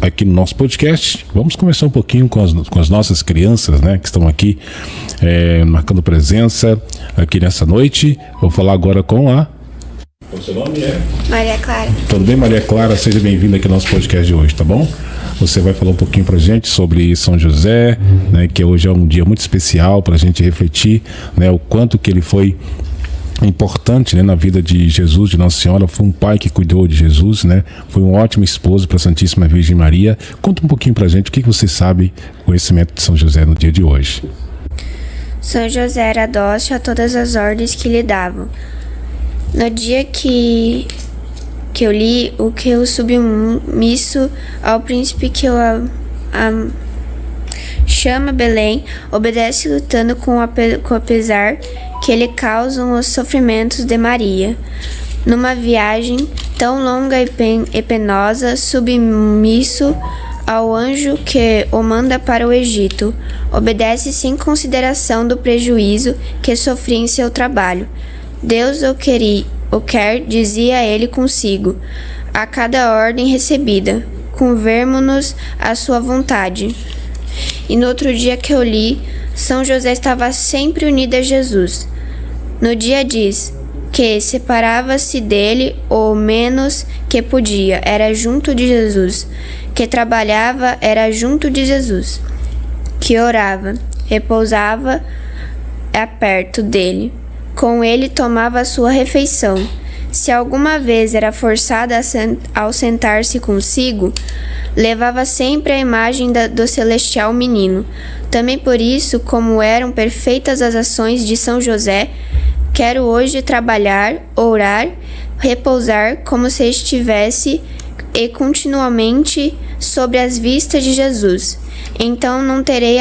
aqui no nosso podcast. Vamos conversar um pouquinho com as nossas crianças, né, que estão aqui marcando presença aqui nessa noite. Vou falar agora com a... O seu nome é? Maria Clara. Tudo bem, Maria Clara? Seja bem-vinda aqui ao nosso podcast de hoje, tá bom? Você vai falar um pouquinho pra gente sobre São José, né, que hoje é um dia muito especial para a gente refletir, né, o quanto que ele foi importante, né, na vida de Jesus, de Nossa Senhora. Foi um pai que cuidou de Jesus, né? Foi um ótimo esposo para a Santíssima Virgem Maria. Conta um pouquinho pra gente o que você sabe, conhecimento de São José no dia de hoje. São José era dócil a todas as ordens que lhe davam. No dia que eu li, o que eu submisso ao príncipe que eu chama Belém, obedece lutando com o pesar que lhe causam os sofrimentos de Maria. Numa viagem tão longa e penosa, submisso ao anjo que o manda para o Egito, obedece sem consideração do prejuízo que sofria em seu trabalho. Deus o quer, dizia ele consigo, a cada ordem recebida, convermo-nos à sua vontade. E no outro dia que eu li, São José estava sempre unido a Jesus. No dia diz que separava-se dele o menos que podia, era junto de Jesus, que trabalhava, era junto de Jesus, que orava, repousava perto dele. Com ele tomava a sua refeição. Se alguma vez era forçada ao sentar-se consigo, levava sempre a imagem do celestial menino. Também por isso, como eram perfeitas as ações de São José, quero hoje trabalhar, orar, repousar como se estivesse e continuamente sobre as vistas de Jesus. Então não terei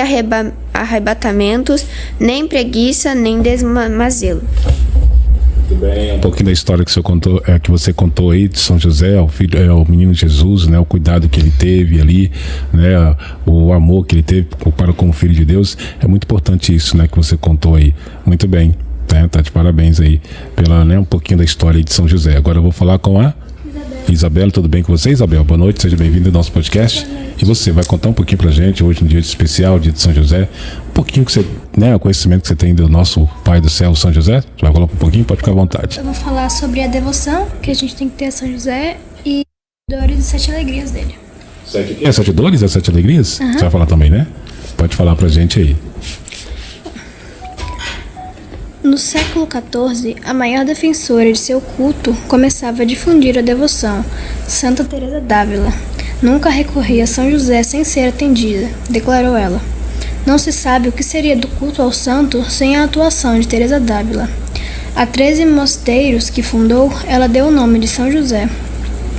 arrebatamentos, nem preguiça, nem desmazelo. Muito bem, um pouquinho da história que você contou aí de São José, o menino Jesus, né, o cuidado que ele teve ali, né, o amor que ele teve para com o Filho de Deus. É muito importante isso, né, que você contou aí. Muito bem, né, tá de parabéns aí pela, né, um pouquinho da história de São José. Agora eu vou falar com a Isabela. Tudo bem com você, Isabel? Boa noite, seja bem-vinda ao nosso podcast. E você vai contar um pouquinho pra gente hoje, no dia especial, dia de São José, um pouquinho que você, né, o conhecimento que você tem do nosso Pai do Céu, São José. Você vai colocar um pouquinho? Pode ficar à vontade. Eu vou falar sobre a devoção que a gente tem que ter a São José e dores e 7 alegrias dele. 7 dores e 7 alegrias? Você vai falar também, né? Pode falar pra gente aí. No século XIV, a maior defensora de seu culto começava a difundir a devoção, Santa Teresa d'Ávila. Nunca recorri a São José sem ser atendida, declarou ela. Não se sabe o que seria do culto ao santo sem a atuação de Teresa d'Ávila. A 13 mosteiros que fundou, ela deu o nome de São José.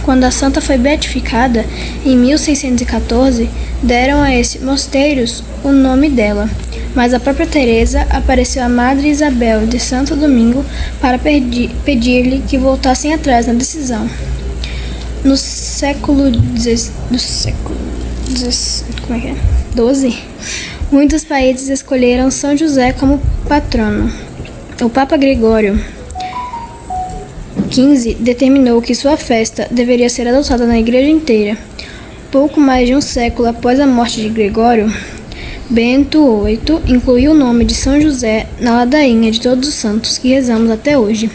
Quando a santa foi beatificada, em 1614, deram a esses mosteiros o nome dela. Mas a própria Teresa apareceu à Madre Isabel de Santo Domingo para pedir-lhe que voltassem atrás na decisão. No século XII, muitos países escolheram São José como patrono. O Papa Gregório XV determinou que sua festa deveria ser adotada na igreja inteira. Pouco mais de um século após a morte de Gregório, Bento VIII incluiu o nome de São José na ladainha de todos os santos que rezamos até hoje.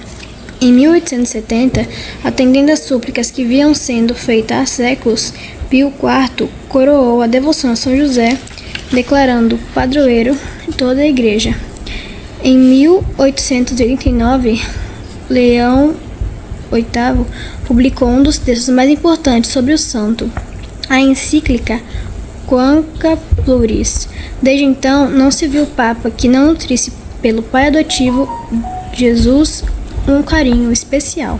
Em 1870, atendendo às súplicas que vinham sendo feitas há séculos, Pio IV coroou a devoção a São José, declarando padroeiro de toda a igreja. Em 1889, Leão VIII publicou um dos textos mais importantes sobre o santo, a encíclica Quanca Pluris. Desde então, não se viu papa que não nutrisse pelo pai adotivo Jesus um carinho especial.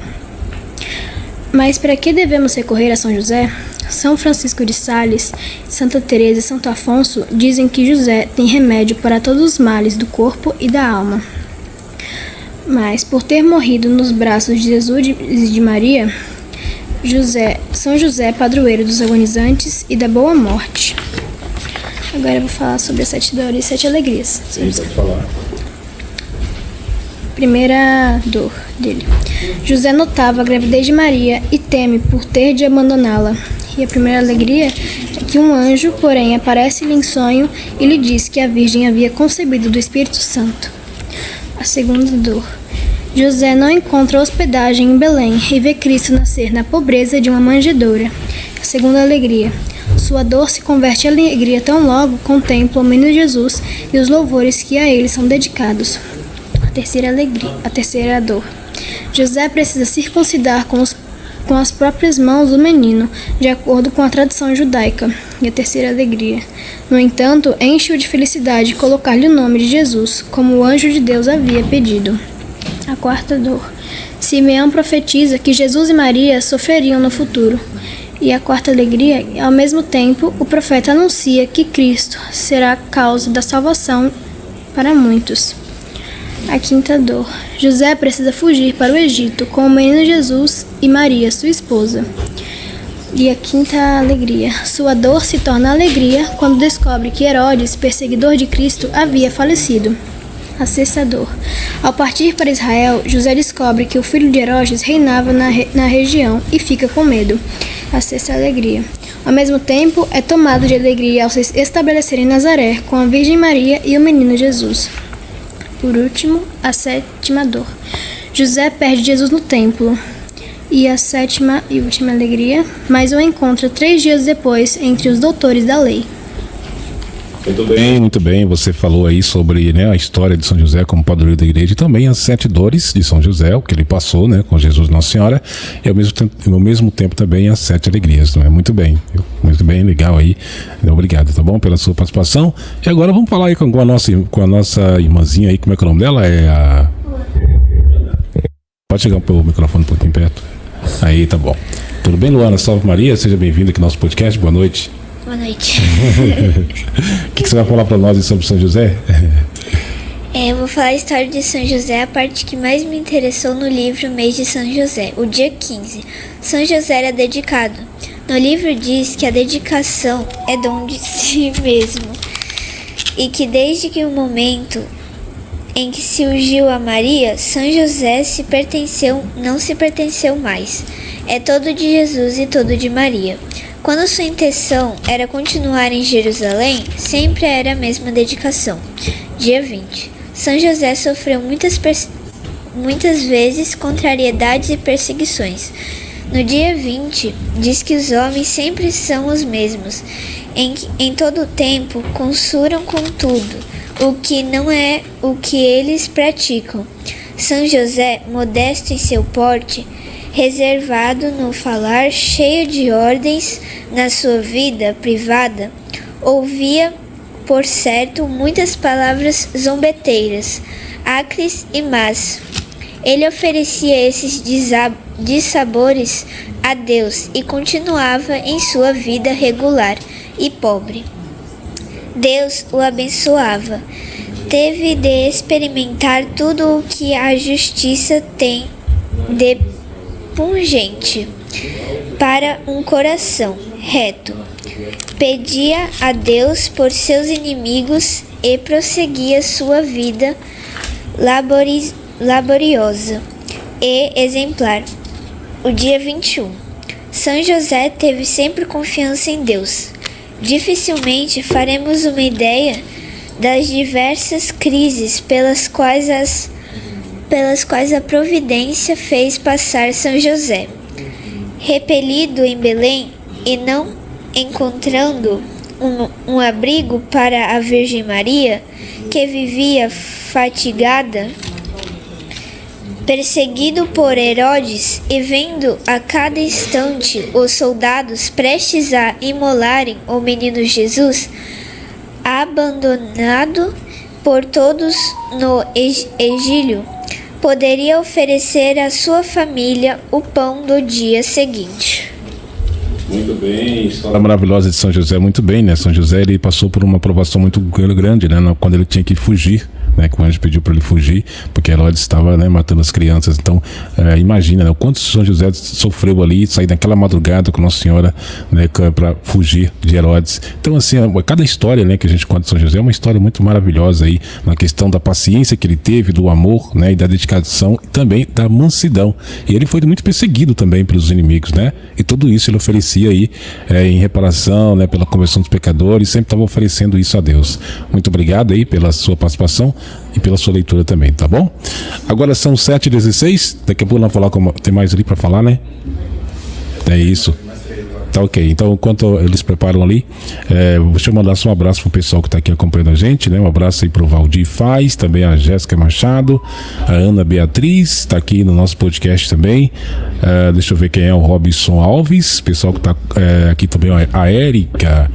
Mas para que devemos recorrer a São José? São Francisco de Sales, Santa Teresa e Santo Afonso dizem que José tem remédio para todos os males do corpo e da alma. Mas, por ter morrido nos braços de Jesus e de Maria, São José é padroeiro dos agonizantes e da boa morte. Agora eu vou falar sobre as 7 dores e 7 alegrias. Sim, pode falar. Primeira dor dele. José notava a gravidez de Maria e teme por ter de abandoná-la. E a primeira alegria que um anjo, porém, aparece-lhe em sonho e lhe diz que a Virgem havia concebido do Espírito Santo. A segunda dor. José não encontra hospedagem em Belém e vê Cristo nascer na pobreza de uma manjedoura. A segunda alegria. Sua dor se converte em alegria tão logo contempla o menino Jesus e os louvores que a ele são dedicados. A terceira dor. José precisa circuncidar com as próprias mãos o menino, de acordo com a tradição judaica. E a terceira alegria. No entanto, enche-o de felicidade colocar-lhe o nome de Jesus, como o anjo de Deus havia pedido. A quarta dor. Simeão profetiza que Jesus e Maria sofreriam no futuro. E a quarta alegria, ao mesmo tempo, o profeta anuncia que Cristo será a causa da salvação para muitos. A quinta dor. José precisa fugir para o Egito com o menino Jesus e Maria, sua esposa. E a quinta alegria. Sua dor se torna alegria quando descobre que Herodes, perseguidor de Cristo, havia falecido. A sexta dor. Ao partir para Israel, José descobre que o filho de Herodes reinava na região e fica com medo. A sexta alegria. Ao mesmo tempo, é tomado de alegria ao se estabelecer em Nazaré com a Virgem Maria e o menino Jesus. Por último, a sétima dor. José perde Jesus no templo. E a sétima e última alegria, mas o encontra 3 dias depois entre os doutores da lei. Muito bem. Você falou aí sobre, né, a história de São José como padroeiro da igreja e também as 7 dores de São José, o que ele passou, né, com Jesus Nossa Senhora, e ao mesmo tempo também as 7 alegrias, não é? Muito bem, legal aí. Obrigado, tá bom, pela sua participação. E agora vamos falar aí com a nossa irmãzinha aí, como é que é o nome dela? Pode chegar pro microfone um pouquinho perto. Aí, tá bom. Tudo bem, Luana? Salve Maria, seja bem-vinda aqui ao nosso podcast, boa noite. Boa noite. O que você vai falar para nós sobre São José? Eu vou falar a história de São José, a parte que mais me interessou no livro Mês de São José, o dia 15. São José era dedicado. No livro diz que a dedicação é dom de si mesmo e que desde que o momento em que se ungiu a Maria, São José não se pertenceu mais. É todo de Jesus e todo de Maria. Quando sua intenção era continuar em Jerusalém, sempre era a mesma dedicação. Dia 20. São José sofreu muitas vezes contrariedades e perseguições. No dia 20, diz que os homens sempre são os mesmos. Em todo o tempo, consuram com tudo, o que não é o que eles praticam. São José, modesto em seu porte, reservado no falar, cheio de ordens na sua vida privada, ouvia, por certo, muitas palavras zombeteiras, acres e más. Ele oferecia esses dissabores a Deus e continuava em sua vida regular e pobre. Deus o abençoava. Teve de experimentar tudo o que a justiça tem de pungente para um coração reto. Pedia a Deus por seus inimigos e prosseguia sua vida laboriosa e exemplar. O dia 21. São José teve sempre confiança em Deus. Dificilmente faremos uma ideia das diversas crises pelas quais a providência fez passar São José. Repelido em Belém e não encontrando um abrigo para a Virgem Maria, que vivia fatigada, perseguido por Herodes e vendo a cada instante os soldados prestes a imolarem o menino Jesus, abandonado por todos no exílio, poderia oferecer à sua família o pão do dia seguinte. Muito bem, história maravilhosa de São José, muito bem, né? São José, ele passou por uma provação muito grande, né? Quando ele tinha que fugir, né, que o anjo pediu para ele fugir, porque Herodes estava, né, matando as crianças. Então, imagina, né, o quanto São José sofreu ali, sair naquela madrugada com Nossa Senhora, né, para fugir de Herodes. Então, assim, cada história, né, que a gente conta de São José é uma história muito maravilhosa aí, na questão da paciência que ele teve, do amor, né, e da dedicação, e também da mansidão. E ele foi muito perseguido também pelos inimigos, né? E tudo isso ele oferecia aí em reparação, né, pela conversão dos pecadores, sempre estava oferecendo isso a Deus. Muito obrigado aí pela sua participação e pela sua leitura também, tá bom? Agora são 7h16, daqui a pouco nós vamos falar, tem mais ali para falar, né? É isso. Tá ok, então enquanto eles preparam ali, deixa eu mandar só um abraço pro pessoal que tá aqui acompanhando a gente, né? Um abraço aí pro Valdir Faz, também a Jéssica Machado, a Ana Beatriz, tá aqui no nosso podcast também. Deixa eu ver quem é, o Robson Alves, pessoal que tá aqui também, a Érica,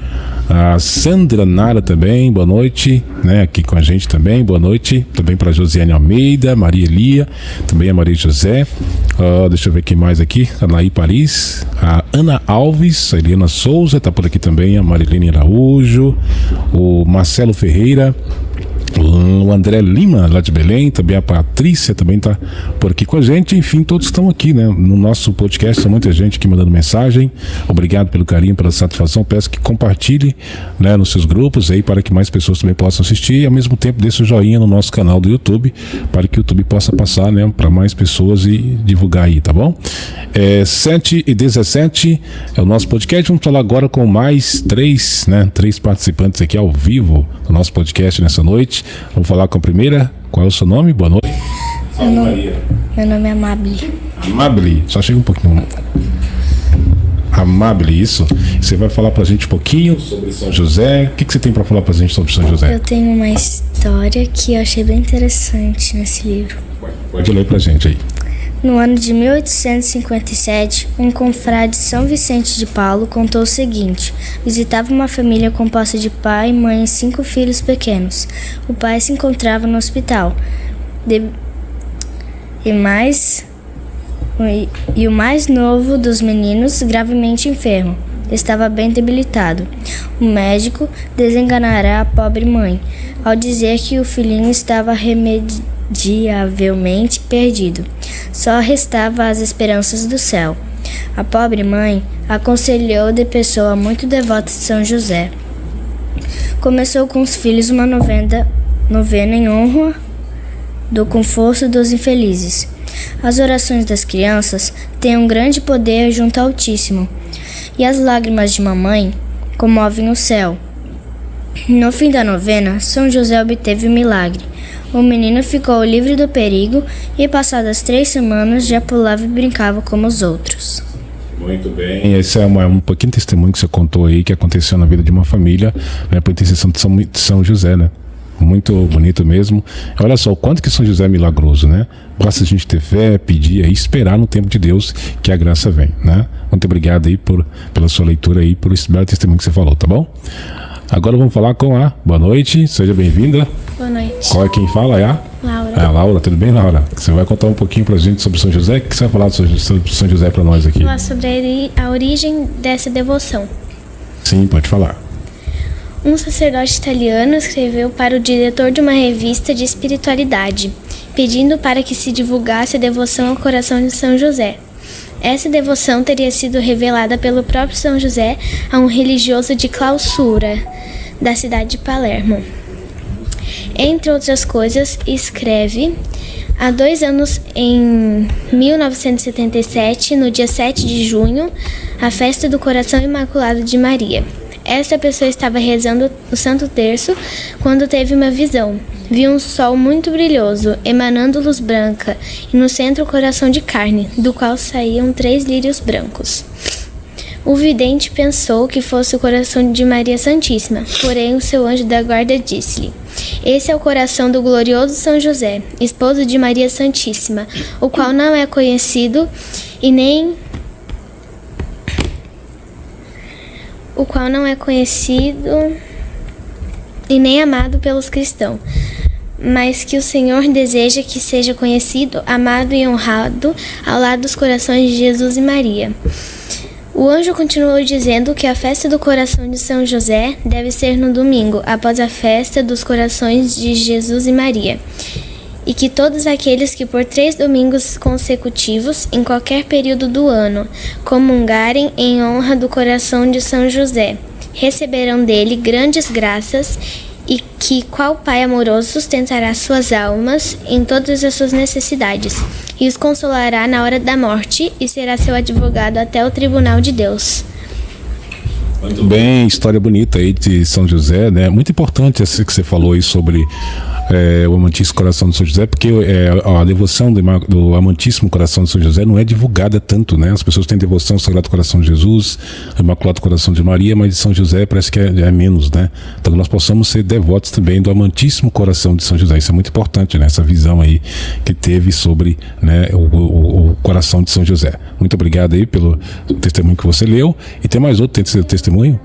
a Sandra Nara também, boa noite, né? Aqui com a gente também, boa noite. Também para Josiane Almeida, Maria Elia, também a Maria José. Deixa eu ver quem mais aqui, a Naí Paris, a Ana Alves, a Eliana Souza, tá por aqui também, a Marilene Araújo, o Marcelo Ferreira, o André Lima, lá de Belém, também a Patrícia também tá por aqui com a gente. Enfim, todos estão aqui, né, no nosso podcast. Tem muita gente aqui mandando mensagem. Obrigado pelo carinho, pela satisfação. Peço que compartilhe, né, nos seus grupos aí, para que mais pessoas também possam assistir, e ao mesmo tempo deixe o joinha no nosso canal do YouTube, para que o YouTube possa passar, né, para mais pessoas e divulgar aí, tá bom? 7h17 é o nosso podcast. Vamos falar agora com mais três participantes aqui ao vivo do nosso podcast nessa noite. Vamos falar com a primeira. Qual é o seu nome? Boa noite. Meu nome é Amable. Amable, só chega um pouquinho. Amable, isso. Você vai falar pra gente um pouquinho sobre São José. O que você tem pra falar pra gente sobre São José? Eu tenho uma história que eu achei bem interessante nesse livro. Pode ler pra gente aí. No ano de 1857, um confrade São Vicente de Paulo contou o seguinte: visitava uma família composta de pai, mãe e 5 filhos pequenos. O pai se encontrava no hospital e o mais novo dos meninos, gravemente enfermo, estava bem debilitado. O médico desenganara a pobre mãe ao dizer que o filhinho estava irremediavelmente perdido. Só restava as esperanças do céu. A pobre mãe aconselhou de pessoa muito devota de São José. Começou com os filhos uma novena em honra do conforto dos infelizes. As orações das crianças têm um grande poder junto ao Altíssimo, e as lágrimas de mamãe comovem o céu. No fim da novena, São José obteve o milagre. O menino ficou livre do perigo e, passadas 3 semanas, já pulava e brincava como os outros. Muito bem. Esse é um pequeno testemunho que você contou aí, que aconteceu na vida de uma família, né, por intercessão de São José, né? Muito bonito mesmo. Olha só o quanto que São José é milagroso, né? Basta a gente ter fé, pedir e esperar no tempo de Deus que a graça vem, né? Muito obrigado aí pela sua leitura aí, por esse belo testemunho que você falou, tá bom? Agora vamos falar com a... Boa noite, seja bem-vinda. Boa noite. Qual é quem fala? É a? Laura. É a Laura, tudo bem, Laura? Você vai contar um pouquinho pra gente sobre São José? O que você vai falar sobre São José pra nós aqui? Falar sobre a origem dessa devoção. Sim, pode falar. Um sacerdote italiano escreveu para o diretor de uma revista de espiritualidade, pedindo para que se divulgasse a devoção ao coração de São José. Essa devoção teria sido revelada pelo próprio São José a um religioso de clausura da cidade de Palermo. Entre outras coisas, escreve: há 2 anos, em 1977, no dia 7 de junho, a festa do Coração Imaculado de Maria. Essa pessoa estava rezando o Santo Terço quando teve uma visão. Viu um sol muito brilhoso, emanando luz branca, e no centro o coração de carne, do qual saíam 3 lírios brancos. O vidente pensou que fosse o coração de Maria Santíssima, porém o seu anjo da guarda disse-lhe: esse é o coração do glorioso São José, esposo de Maria Santíssima, o qual não é conhecido e nem amado pelos cristãos, mas que o Senhor deseja que seja conhecido, amado e honrado ao lado dos corações de Jesus e Maria. O anjo continuou dizendo que a festa do coração de São José deve ser no domingo, após a festa dos corações de Jesus e Maria, e que todos aqueles que por 3 domingos consecutivos, em qualquer período do ano, comungarem em honra do coração de São José, receberão dele grandes graças e que, qual Pai amoroso, sustentará suas almas em todas as suas necessidades e os consolará na hora da morte e será seu advogado até o tribunal de Deus. Muito bem, história bonita aí de São José, né? Muito importante essa que você falou aí sobre o amantíssimo coração de São José, porque a devoção do amantíssimo coração de São José não é divulgada tanto, né? As pessoas têm devoção ao Sagrado Coração de Jesus, ao Imaculado Coração de Maria, mas de São José parece que é menos, né? Então nós possamos ser devotos também do amantíssimo coração de São José. Isso é muito importante, né? Essa visão aí que teve sobre, né, o coração de São José. Muito obrigado aí pelo testemunho que você leu. E tem mais outro testemunho?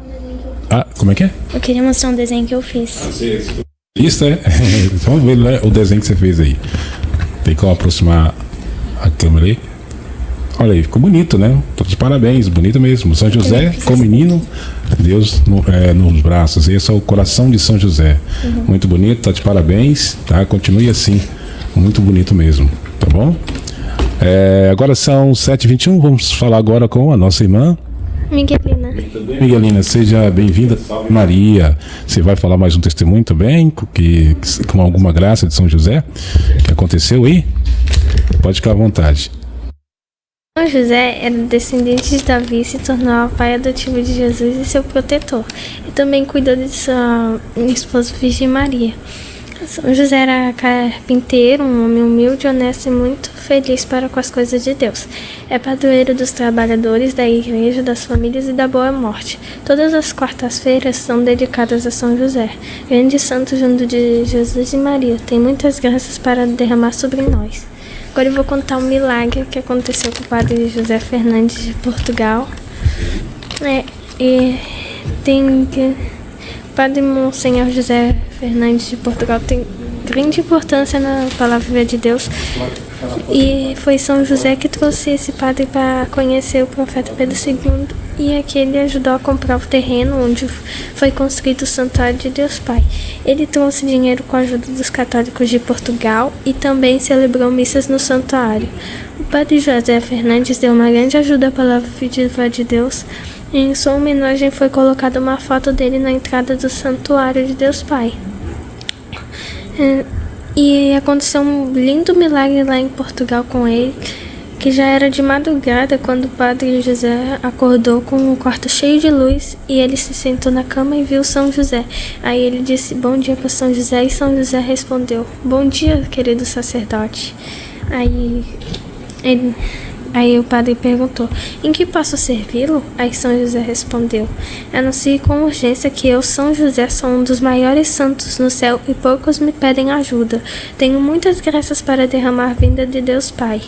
Ah, como é que é? Eu queria mostrar um desenho que eu fiz. Isso é. Vamos ver, né, o desenho que você fez aí. Tem como aproximar a câmera aí. Olha aí, ficou bonito, né? Todos parabéns, bonito mesmo. São José com o menino, Deus nos braços. Esse é o coração de São José. Muito bonito, tá de parabéns, tá? Continue assim, muito bonito mesmo, tá bom? Agora são 7h21, vamos falar agora com a nossa irmã Miguelina. Miguelina, seja bem-vinda. Maria, você vai falar mais um testemunho também, com alguma graça de São José, que aconteceu aí? Pode ficar à vontade. São José era descendente de Davi e se tornou o pai adotivo de Jesus e seu protetor. E também cuidou de sua esposa Virgem Maria. São José era carpinteiro, um homem humilde, honesto e muito feliz para com as coisas de Deus. É padroeiro dos trabalhadores, da igreja, das famílias e da boa morte. Todas as quartas-feiras são dedicadas a São José, grande santo junto de Jesus e Maria. Tem muitas graças para derramar sobre nós. Agora eu vou contar um milagre que aconteceu com o padre José Fernandes de Portugal. O padre Monsenhor José Fernandes de Portugal tem grande importância na palavra de Deus. E foi São José que trouxe esse padre para conhecer o profeta Pedro II. E aqui ele ajudou a comprar o terreno onde foi construído o Santuário de Deus Pai. Ele trouxe dinheiro com a ajuda dos católicos de Portugal e também celebrou missas no santuário. O padre José Fernandes deu uma grande ajuda à palavra viva de Deus. Em sua homenagem foi colocada uma foto dele na entrada do Santuário de Deus Pai. E aconteceu um lindo milagre lá em Portugal com ele, que já era de madrugada quando o padre José acordou com um quarto cheio de luz e ele se sentou na cama e viu São José. Aí ele disse bom dia para São José e São José respondeu bom dia, querido sacerdote. Aí o padre perguntou, em que posso servi-lo? Aí São José respondeu, anuncie com urgência que eu, São José, sou um dos maiores santos no céu e poucos me pedem ajuda. Tenho muitas graças para derramar vinda de Deus Pai.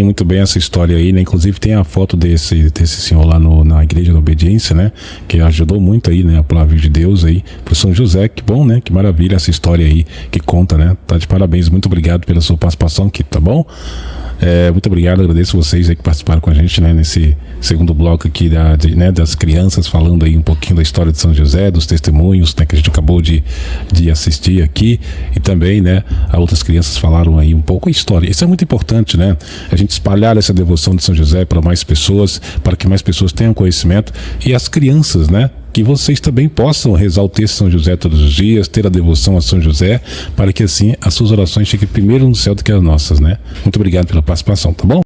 Muito bem essa história aí, né? Inclusive tem a foto desse senhor lá na Igreja da Obediência, né? Que ajudou muito aí, né? A palavra de Deus aí, pro São José, que bom, né? Que maravilha essa história aí, que conta, né? Tá de parabéns, muito obrigado pela sua participação aqui, tá bom? Muito obrigado, agradeço vocês aí que participaram com a gente, né, nesse segundo bloco aqui das crianças, falando aí um pouquinho da história de São José, dos testemunhos, né, que a gente acabou de assistir aqui, e também, né, outras crianças falaram aí um pouco a história. Isso é muito importante, né, a gente espalhar essa devoção de São José para mais pessoas, para que mais pessoas tenham conhecimento, e as crianças, né, que vocês também possam rezar o texto de São José todos os dias, ter a devoção a São José, para que assim as suas orações cheguem primeiro no céu do que as nossas, né? Muito obrigado pela participação, tá bom?